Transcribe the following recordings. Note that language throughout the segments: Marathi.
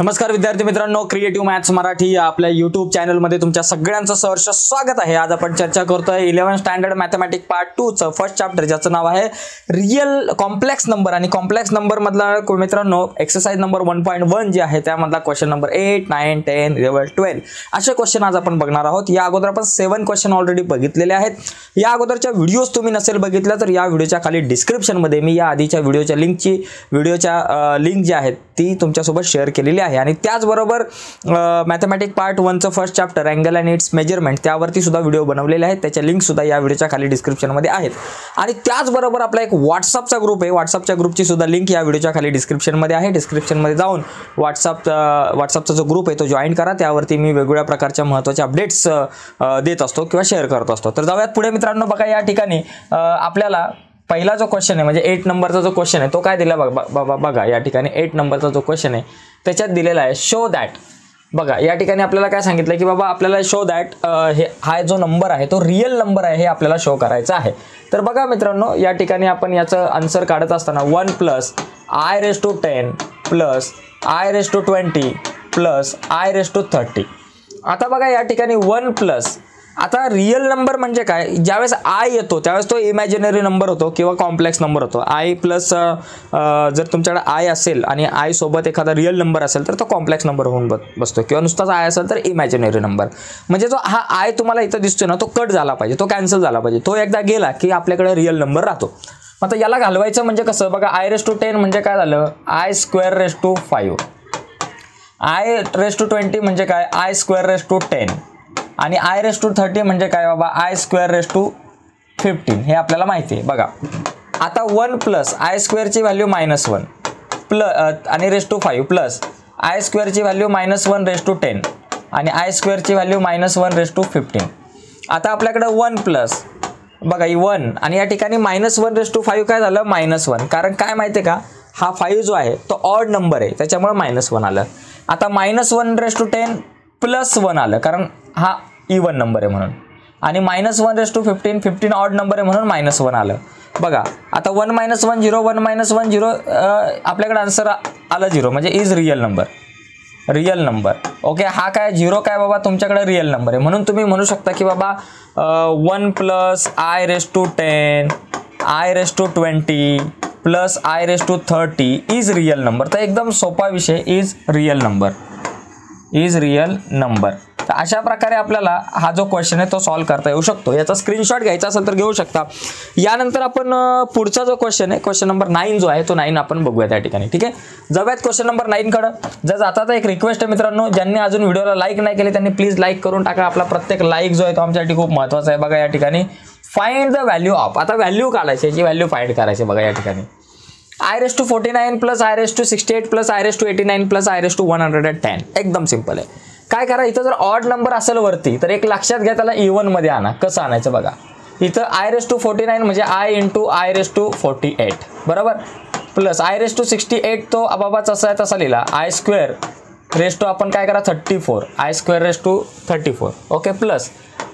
नमस्कार विद्यार्थी मित्रांनो, क्रिएटिव्ह मॅथ्स मराठी या आपल्या यूट्यूब चॅनलमध्ये तुमच्या सगळ्यांचं सहर्ष स्वागत आहे। आज आपण चर्चा करतोय 11th स्टँडर्ड मॅथमॅटिक्स पार्ट 2 चं फर्स्ट चॅप्टर, ज्याचं नाव आहे रियल कॉम्प्लेक्स नंबर। आणि कॉम्प्लेक्स नंबर मधला मित्रांनो एक्सरसाइज नंबर 1.1 जे आहे त्यामधला क्वेश्चन नंबर 8, 9, 10, 11, 12 असे क्वेश्चन आज आपण बघणार आहोत। या अगोदर आपण 7 क्वेश्चन ऑलरेडी बघितलेले आहेत। या अगोदरच्या व्हिडिओज तुम्ही नसेल बघितल्या तर या व्हिडिओच्या खाली डिस्क्रिप्शन मध्ये मी या आधीच्या व्हिडिओच्या लिंक जी आहे ती तुमच्यासोबत शेअर केलेली आहे। आणि त्याचबरोबर मॅथमॅटिक्स पार्ट 1 चं first chapter angle and it's measurement त्यावरती सुद्धा व्हिडिओ बनवलेले आहेत, त्याच्या लिंक सुद्धा या व्हिडिओच्या खाली डिस्क्रिप्शन मध्ये आहेत। आणि त्याचबरोबर आपला एक व्हॉट्सअपचा ग्रुप आहे, व्हॉट्सअपच्या ग्रुपची सुद्धा लिंक या व्हिडिओच्या खाली डिस्क्रिप्शन मध्ये आहे। डिस्क्रिप्शन मध्ये जाऊन व्हॉट्सअपचा जो ग्रुप आहे तो जॉईन करा, त्यावरती मी वेगवेगळ्या प्रकारच्या महत्त्वाच्या अपडेट्स देत असतो किंवा शेअर करत असतो। तर जाऊयात पुढे मित्रांनो। बघा या ठिकाणी आपल्याला पहिला जो क्वेश्चन आहे म्हणजे 8 नंबरचा जो क्वेश्चन आहे तो काय दिला बघा या ठिकाणी 8 नंबरचा जो क्वेश्चन आहे त्याच्यात दिलेला आहे शो दॅट। बघा या ठिकाणी आपल्याला काय सांगितलं की बाबा आपल्याला शो दॅट हा जो नंबर आहे तो रियल नंबर आहे हे आपल्याला शो करायचा आहे। तर बघा मित्रांनो या ठिकाणी आपण याचं आन्सर काढत असताना 1 + i⁻10 + i⁻20 + i⁻30। आता बघा या ठिकाणी 1 आता रियल नंबर म्हणजे काय, ज्यावेळेस आय येतो त्यावेळेस तो इमॅजिनरी नंबर होतो किंवा कॉम्प्लेक्स नंबर होतो। आय प्लस जर तुमच्याकडे आय असेल आणि आय सोबत एखादा रियल नंबर असेल तर तो कॉम्प्लेक्स नंबर होऊन बसतो, किंवा नुसताच आय असेल तर इमॅजिनरी नंबर। म्हणजे जो हा आय तुम्हाला इथं दिसतोय ना तो कट झाला पाहिजे, तो कॅन्सल झाला पाहिजे, तो एकदा गेला की आपल्याकडे रियल नंबर राहतो। आता याला घालवायचं म्हणजे कसं, बघा i⁻10 म्हणजे काय झालं i²5, i⁻20 म्हणजे काय i²10 आणि i⁻30 म्हणजे काय बाबा i²15 हे आपल्याला माहिती आहे। बघा आता 1 + i² ची व्हॅल्यू -1 आणि ⁻5 प्लस i² ची व्हॅल्यू -1⁻10 आणि i² ची व्हॅल्यू -1⁻15। आता आपल्याकडे 1 + बघा 1 आणि या ठिकाणी -1⁻5 काय झालं -1, कारण काय माहिती आहे का हा 5 जो आहे तो ऑड नंबर आहे त्याच्यामुळे -1 आलं। आता -1⁻10 + 1 आलं कारण हा इवन नंबर आहे म्हणून, आणि -1⁻15 15 ऑड नंबर आहे म्हणून -1 आलं। बघा आता 1 - 1 0 1 - 1 0 आपल्याकडे आन्सर आलं 0 म्हणजे इज रियल नंबर। ओके, हा काय 0 काय बाबा तुमच्याकडे रियल नंबर आहे, म्हणून तुम्ही म्हणू शकता की बाबा 1 + i⁻10 i⁻20 + i⁻30 is real number. तर एकदम सोपा विषय, इज रियल नंबर। तर अशा प्रकारे आपल्याला हा जो क्वेश्चन आहे तो सॉल्व्ह करता येऊ शकतो। याचा स्क्रीनशॉट घ्यायचा असेल तर घेऊ शकता। यानंतर आपण पुढचा जो क्वेश्चन आहे क्वेश्चन नंबर 9 जो आहे तो 9 आपण बघूया त्या ठिकाणी। ठीक आहे, जाऊयात क्वेश्चन नंबर 9 कडे। जाता एक रिक्वेस्ट आहे मित्रांनो, ज्यांनी अजून व्हिडिओला लाईक नाही केले त्यांनी प्लीज लाईक करून टाका। आपला प्रत्येक लाईक जो आहे तो आमच्यासाठी खूप महत्त्वाचा आहे। बघा या ठिकाणी फाइंड द व्हॅल्यू ऑफ, आता व्हॅल्यू काढायची, याची व्हॅल्यू फाइंड करायची। बघा या ठिकाणी i⁻49 + i⁻68 + i⁻89 + i⁻110 एकदम सिंपल आहे। काय करा, इथं जर ऑड नंबर असेल वरती तर एक लक्षात घ्या त्याला इवन मध्ये आणा। कसं आणायचं बघा, इथं i⁻49 म्हणजे i × i⁻48 बरोबर, प्लस i⁻68 तो बाबा जसा आहे तसा लिहिला i² आपण काय करा 34 i²34 ओके, प्लस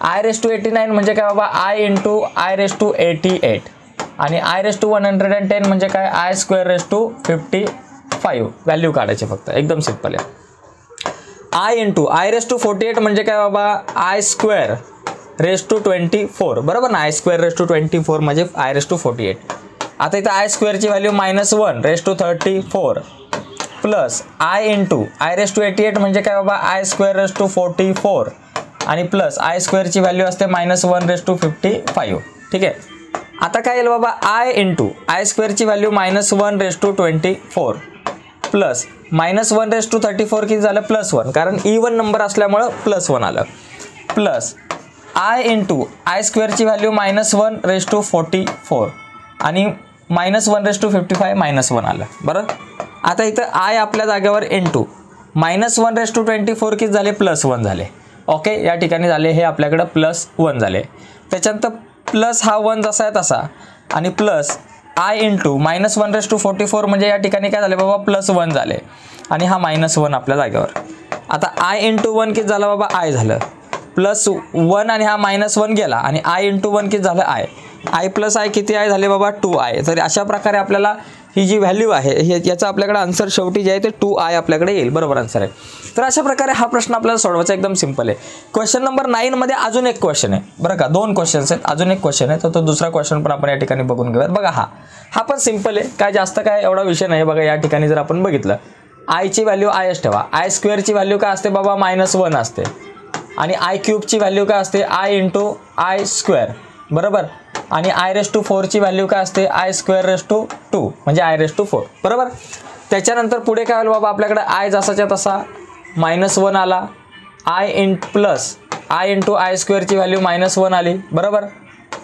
i⁻89 म्हणजे काय बाबा i × i⁻88 आणि i⁻110 म्हणजे काय i²55 व्हॅल्यू काढायची फक्त, एकदम सिंपल आहे। i × i⁻48 म्हणजे काय बाबा i²24 बरोबर ना, i²24 म्हणजे i⁻48। आता इथं i² ची व्हॅल्यू -1⁻34 प्लस i × i⁻88 म्हणजे काय बाबा i²44 आणि प्लस i² ची व्हॅल्यू असते -1⁻55। ठीक आहे, आता काय येईल बाबा i × i² ची व्हॅल्यू -1⁻24 प्लस -1⁻34 किती झालं +1, कारण इवन नंबर असल्यामुळं +1 आलं, प्लस i × i² ची व्हॅल्यू -1⁻44 आणि -1⁻55 -1 आलं बरं। आता इथं i आपल्या जागेवर × -1⁻24 किती झाले +1 झाले। ओके, या ठिकाणी झाले हे आपल्याकडे +1 झाले। त्याच्यानंतर प्लस हा 1 जसा आहे तसा आणि प्लस i × -1⁻44 म्हणजे या ठिकाणी काय झाले बाबा +1 झाले आणि हा -1 आपल्या जागेवर। आता i × 1 किती झालं बाबा i झालं, +1 आणि हा -1 गेला आणि i × 1 किती झालं i प्लस i किती आहे झाले बाबा 2i। तर अशा प्रकारे आपल्याला ही जी व्हॅल्यू आहे याचा आपल्याकडे आन्सर शेवटी जे आहे ते 2i आपल्याकडे येईल. बरोबर आन्सर आहे. तर अशा प्रकारे हा प्रश्न आपल्याला सोडवायचा एकदम सिंपल आहे. क्वेश्चन नंबर 9 मध्ये अजून एक क्वेश्चन आहे बरं का, 2 क्वेश्चन्स आहेत, अजून एक क्वेश्चन आहे. तर तो दुसरा क्वेश्चन पण आपण या ठिकाणी बघून घेऊयात. बघा हा पण सिंपल आहे, काय जास्त काय एवढा विषय नाही. बघा या ठिकाणी जर आपण बघितलं आय ची व्हॅल्यू आयच ठेवा. आय स्क्वेअरची व्हॅल्यू काय असते बाबा -1 असते आणि आय क्यूबची व्हॅल्यू काय असते आय इंटू आय स्क्वेअर. बरोबर. आणि i⁴ ची व्हॅल्यू काय असते i²2 म्हणजे i⁴. बरोबर. त्याच्यानंतर पुढे काय होईल बाबा आपल्याकडे आय जसाच्या तसा -1 आला, आय इंटू आय स्क्वेअरची व्हॅल्यू -1 आली. बरोबर.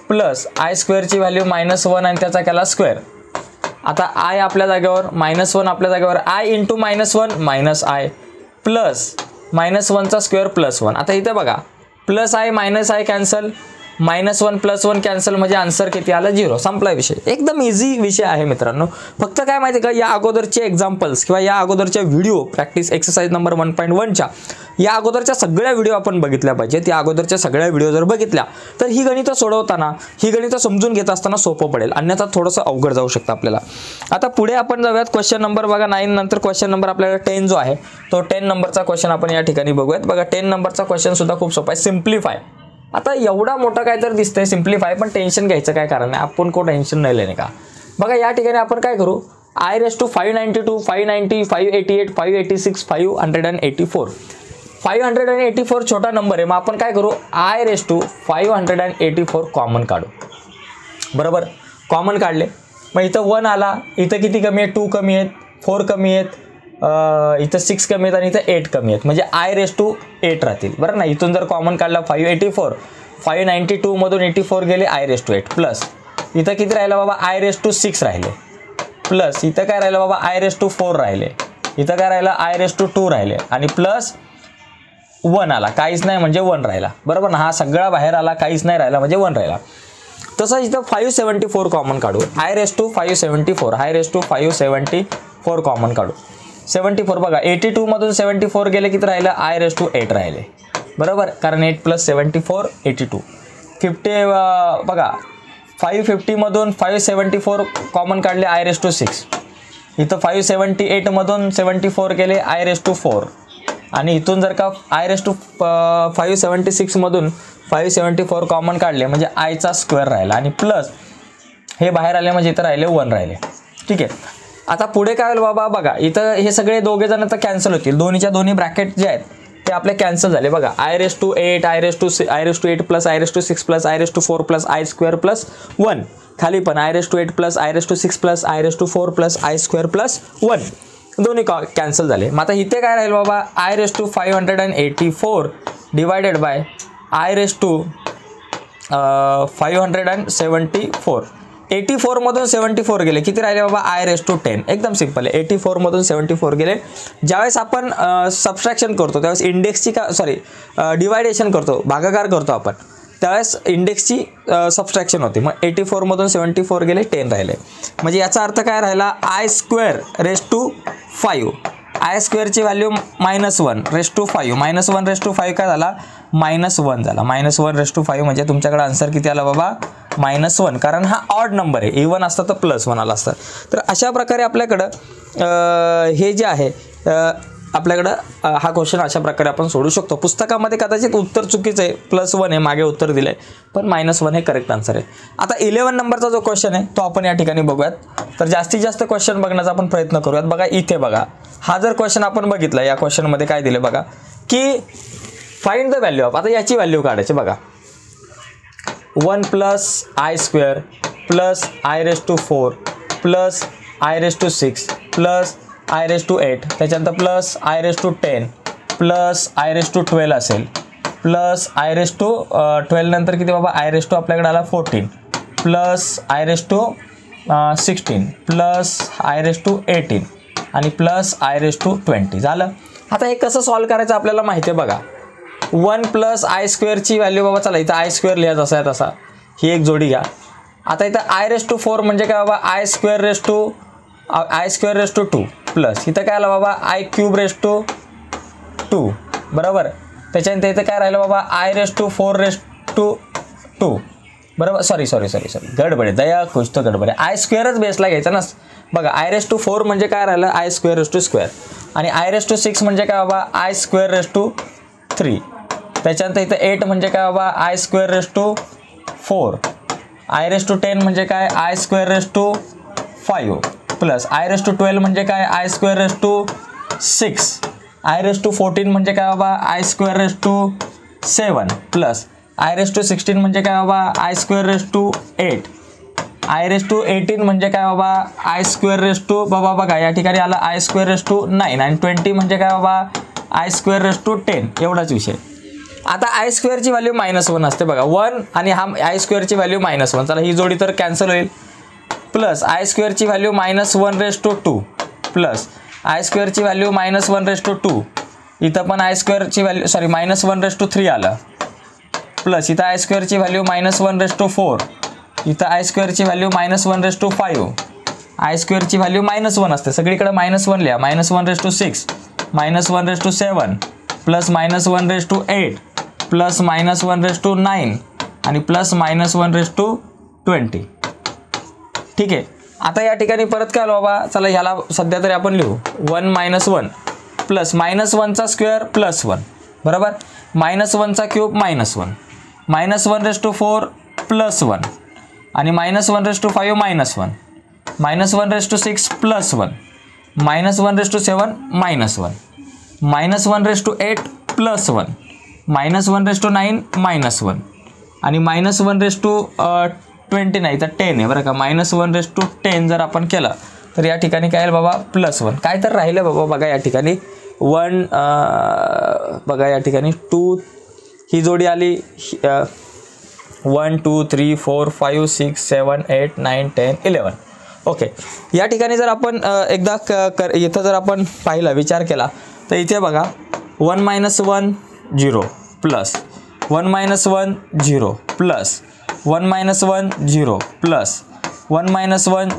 प्लस आय स्क्वेअरची व्हॅल्यू -1 आणि त्याचा केला स्क्वेअर. आता आय आपल्या जागेवर -1 आपल्या जागेवर i into -1 minus i plus -1चा स्क्वेअर +1. आता इथे बघा plus i minus i cancel, -1 + 1 cancel म्हणजे आन्सर किती आला 0. संपला विषय. एकदम इझी विषय आहे मित्रांनो. फक्त काय माहिती का, या अगोदरचे एक्झाम्पल्स किंवा या अगोदरच्या व्हिडिओ प्रॅक्टिस एक्सरसाइज नंबर 1.1च्या या अगोदरच्या सगळ्या व्हिडिओ आपण बघितल्या पाहिजेत. या अगोदरच्या सगळ्या व्हिडिओ जर बघितल्या तर ही गणितं सोडवताना, ही गणितं समजून घेत असताना सोपं पडेल, अन्यथा थोडंसं अवघड जाऊ शकतं आपल्याला. आता पुढे आपण जाऊयात. क्वेश्चन नंबर बघा 9 नंतर क्वेश्चन नंबर आपल्याला 10 जो आहे तो 10 नंबरचा क्वेश्चन आपण या ठिकाणी बघूयात. बघा 10 नंबरचा क्वेश्चन सुद्धा खूप सोपा आहे. सिम्प्लिफाय. आता एवढा मोठा काय तर दिसतंय सिम्प्लिफाय, पण टेन्शन घ्यायचं काय कारण आहे, आपण कोण टेन्शन नाही लेणे का. बघा या ठिकाणी आपण काय करू, i⁵92 590 588 586 584 584 छोटा नंबर आहे. मग आपण काय करू, i⁵584 कॉमन काढू. बरोबर. कॉमन काढले मग इथं 1 आला, इथं किती कमी आहेत 2 कमी आहेत, 4 कमी आहेत, इथं 6 कमी आहेत आणि इथं 8 कमी आहेत म्हणजे i⁸ राहतील. बरं ना. इथून जर कॉमन काढला 584, 592 मधून 84 गेले i⁸ प्लस इथं किती राहिलं बाबा i⁻6 राहिले, प्लस इथं काय राहिलं बाबा i⁻4 राहिले, इथं काय राहिलं i⁻2 राहिले आणि प्लस 1 आला, काहीच नाही म्हणजे 1 राहिला. बरोबर ना. हा सगळा बाहेर आला, काहीच नाही राहिला म्हणजे 1 राहिला. तसंच इथं 574 कॉमन काढू. i⁻574 कॉमन काढू. 74 बघा 82 मधून 74 गेले किती राहिलं i⁸8 राहिले. बरोबर. कारण 8 + 74 82. 50 बघा 550 मधून 574 कॉमन काढले i⁻6. इथं 578 मधून 74 गेले i⁻4 आणि इथून जर का i⁻576 मधून 574 कॉमन काढले म्हणजे आयचा स्क्वेअर राहिला आणि प्लस हे बाहेर आले म्हणजे इथं राहिले 1 राहिले. ठीक आहे. आता पुढे काय होईल बाबा बघा इथं हे सगळे दोघे जण तर कॅन्सल होतील. दोन्हीच्या दोन्ही ब्रॅकेट जे आहेत ते आपले कॅन्सल झाले. बघा i⁻8 i⁻8 plus i⁻6 plus i⁻4 plus i² plus 1 खाली पण i⁻8 plus i⁻6 plus i⁻4 plus i² plus 1 दोन्ही कॅन्सल झाले. मग आता इथे काय राहील बाबा i⁻584 डिवायडेड बाय i⁻574. 84 मधून 74 गेले किती राहिले बाबा i⁻10. एकदम सिंपल आहे. 84 मधून 74 गेले. ज्यावेळेस आपण सबट्रॅक्शन करतो त्यावेळेस इंडेक्सची डिवायडेशन करतो, भागाकार करतो आपण, त्यावेळेस इंडेक्सची सबट्रॅक्शन होते. मग 84 मधून 74 गेले 10 राहिले म्हणजे याचा अर्थ काय राहिला i²5. i² व्हॅल्यू -1 ⁻5 -1 काय झाला -1 झाला. -1 म्हणजे तुमच्याकडे आन्सर किती आला बाबा -1, कारण हा ऑड नंबर आहे. इवन असता तर +1 आला असता. तर अशा प्रकारे आपल्याकडं हे जे आहे आपल्याकडं हा क्वेश्चन अशा प्रकारे आपण सोडू शकतो. पुस्तकामध्ये कदाचित उत्तर चुकीचं आहे, +1 आहे मागे उत्तर दिलं आहे, पण -1 हे करेक्ट आन्सर आहे. आता 11 नंबरचा जो क्वेश्चन आहे तो आपण या ठिकाणी बघूयात. तर जास्तीत जास्त क्वेश्चन बघण्याचा आपण प्रयत्न करूयात. बघा इथे बघा हा जर क्वेश्चन आपण बघितला, या क्वेश्चनमध्ये काय दिले बघा की फाइंड द व्हॅल्यू ऑफ. आता याची व्हॅल्यू काढायची बघा 1 + i² plus i⁻4 plus i⁻6 plus i⁻8 त्याच्यानंतर प्लस i⁻10 प्लस i⁻12 असेल प्लस i⁻12 नंतर किती बाबा i⁻, आपल्याकडे आला 14 प्लस i⁻16 प्लस i⁻18 आणि प्लस i⁻20 झालं. आता हे कसं सॉल्व करायचं आपल्याला माहिती आहे बघा. 1 + i² ची व्हॅल्यू बाबा चला इथं i² लिहायचं असा आहे तसा, ही एक जोडी घ्या. आता इथं i⁻4 म्हणजे काय बाबा i²2 प्लस इथं काय आलं बाबा i³2 बरोबर. त्याच्यानंतर इथं काय राहिलं बाबा i⁻4 2 बरोबर. सॉरी गडबड आहे, दया कुछ तो गडबड आहे. आय स्क्वेअरच बेसला घ्यायचा ना. बघा I⁴ म्हणजे काय राहिलं I²² आणि I⁴ म्हणजे काय बाबा I²3. त्याच्यानंतर इथं 8 म्हणजे काय बाबा I²4. I⁻10 म्हणजे काय I²5 प्लस I⁻12 म्हणजे काय I²6. I⁻14 म्हणजे काय बाबा I²7 प्लस I⁻16 म्हणजे काय बाबा I²8. I⁻18 म्हणजे काय बाबा I², बघा या ठिकाणी आला I²9 आणि 20 म्हणजे काय बाबा I²10. एवढाच विषय. आता I² ची व्हॅल्यू -1 असते बघा. 1 आणि हा I² ची व्हॅल्यू -1. चला ही जोडी तर कॅन्सल होईल. प्लस I² ची व्हॅल्यू -1/2 प्लस I² ची व्हॅल्यू -1/2. इथं पण I² ची व्हॅल्यू -1/3 आलं. प्लस इथं I² ची व्हॅल्यू -1/4. इथं I² ची व्हॅल्यू -1/5. I² ची व्हॅल्यू -1 असते सगळीकडे -1 लिहा. -1/6 -1/7 प्लस -1/8 प्लस -1/9 आणि प्लस -1/20. ठीक आहे. आता या ठिकाणी परत काय बाबा, चला ह्याला सध्या तरी आपण लिहू 1 - 1 प्लस -1चा स्क्वेअर प्लस 1 बरोबर. -1चा क्यूब -1 -1/4 प्लस 1 आणि -1/5 -1 -1/6 प्लस 1 -1/7 -1 -1/8 प्लस 1 -1/9 -1 आणि -1/20 नाही तर 10 आहे बरं का. -1/10 जर आपण केलं तर या ठिकाणी काय बाबा +1. काय तर राहिलं बाबा बघा या ठिकाणी 1 बघा या ठिकाणी 2 ही जोडी आली 1 2 3 4 5 6 7 8 9 10 11. ओके. या ठिकाणी जर आपण एकदा इथं जर आपण पाहिला विचार केला तर इथे बघा 1 - 1 0 plus 1 - 1 0 plus 1 - 1 0 plus 1 - 1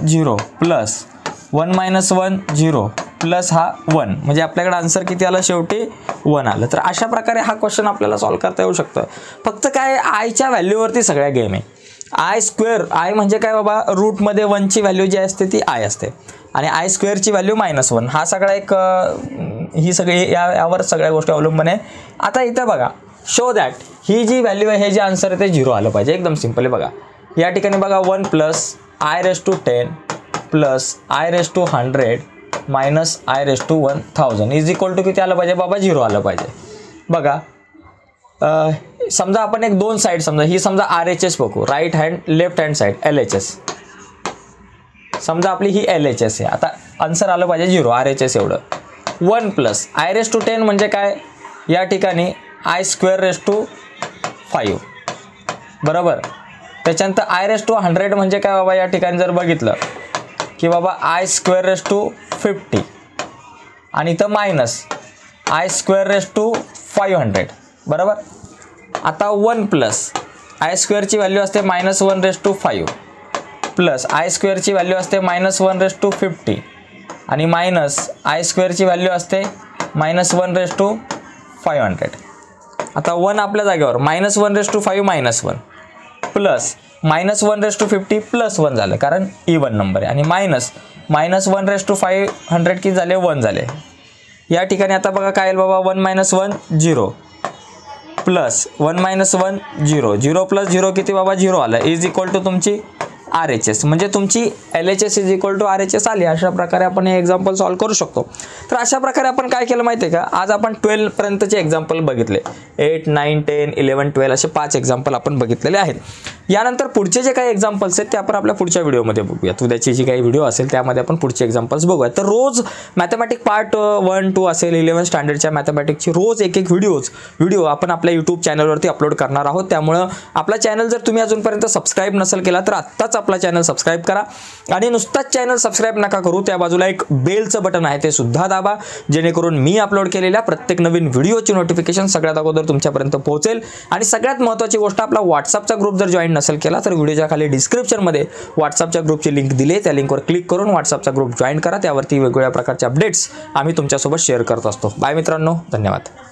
0 plus 1 - 1 0 plus हा 1 म्हणजे आपल्याकडे आन्सर किती आलं शेवटी 1 आलं. तर अशा प्रकारे हा क्वेश्चन आपल्याला सॉल्व्ह करता येऊ शकतं. फक्त काय आयच्या व्हॅल्यूवरती सगळ्या गेम आहे. I² आय म्हणजे काय बाबा रूटमध्ये 1 ची व्हॅल्यू जी असते ती आय असते आणि I² ची व्हॅल्यू -1. हा सगळा एक ही सगळी यावर सगळ्या गोष्टी अवलंबून आहे. आता इथं बघा शो दॅट ही जी व्हॅल्यू आहे हे जे आन्सर आहे ते 0 आलं पाहिजे. एकदम सिंपल आहे बघा. या ठिकाणी बघा 1 plus I⁻10 plus I⁻100 minus I⁻1000 is equal to किती आलं पाहिजे बाबा 0 आलं पाहिजे. बघा समजा आपण एक 2 साईड समजा ही समजा RHS बघू right hand left hand side LHS समजा आपली ही LHS आहे. आता आन्सर आलं पाहिजे 0 RHS एवढं. 1 प्लस I⁻10 म्हणजे काय या ठिकाणी I²5 बरोबर. त्याच्यानंतर I⁻100 म्हणजे काय बाबा या ठिकाणी जर बघितलं की बाबा I²50 आणि इथं मायनस I²500 बरोबर. आता 1 प्लस I² ची व्हॅल्यू असते -1/5 प्लस I² ची व्हॅल्यू असते -1/50 आणि मायनस I² ची व्हॅल्यू असते -1/500. आता 1 आपल्या जागेवर -1/5 -1 प्लस -1/50 प्लस 1 झालं कारण इवन नंबर आहे आणि -1/500 किती झाले 1 झाले. या ठिकाणी आता बघा काय येईल बाबा 1 - 1 0 प्लस 1 - 1 0 0 प्लस 0 किती बाबा 0 आलं इज इक्वल टू तुमची RHS म्हणजे तुमची LHS is equal to RHS आली. अशा प्रकारे आपण हे एक्झाम्पल सॉल्व्ह करू शकतो. तर अशा प्रकारे आपण काय केलं माहिती आहे का आज आपण 12 पर्यंतचे एक्झाम्पल बघितले. 8 9 10 11 12 असे 5 एक्झाम्पल आपण बघितलेले आहेत. यानंतर पुढचे जे काही एक्झाम्पल्स आहेत ते आपण आपल्या पुढच्या व्हिडिओमध्ये बघूयात. उद्याची जी काही व्हिडिओ असेल त्यामध्ये आपण पुढचे एक्झाम्पल्स बघूयात. तर रोज मॅथमॅटिक पार्ट 1 2 असेल 11 स्टँडर्डच्या मॅथमॅटिकची रोज एक व्हिडिओ आपण आपल्या यूट्यूब चॅनलवरती अपलोड करणार आहोत. त्यामुळं आपला चॅनल जर तुम्ही अजूनपर्यंत सबस्क्राईब नसेल केला तर आत्ताच आपला चॅनल सबस्क्राईब करा आणि नुसताच चॅनल सबस्क्राईब नका करू त्या बाजूला एक बेलचं बटन आहे ते सुद्धा दाबा जेणेकरून मी अपलोड केलेल्या प्रत्येक नवीन व्हिडिओची नोटिफिकेशन सगळ्यात अगोदर तुमच्यापर्यंत पोहोचेल. आणि सगळ्यात महत्त्वाची गोष्ट आपला व्हॉट्सअपचा ग्रुप जर जॉईन नसेल केला तर व्हिडिओच्या खाली डिस्क्रिप्शनमध्ये व्हॉट्सअपच्या ग्रुपची लिंक दिली त्या लिंकवर क्लिक करून व्हॉट्सअपचा ग्रुप जॉईन करा. त्यावरती वेगवेगळ्या प्रकारचे अपडेट्स आम्ही तुमच्यासोबत शेअर करत असतो. बाय मित्रांनो, धन्यवाद.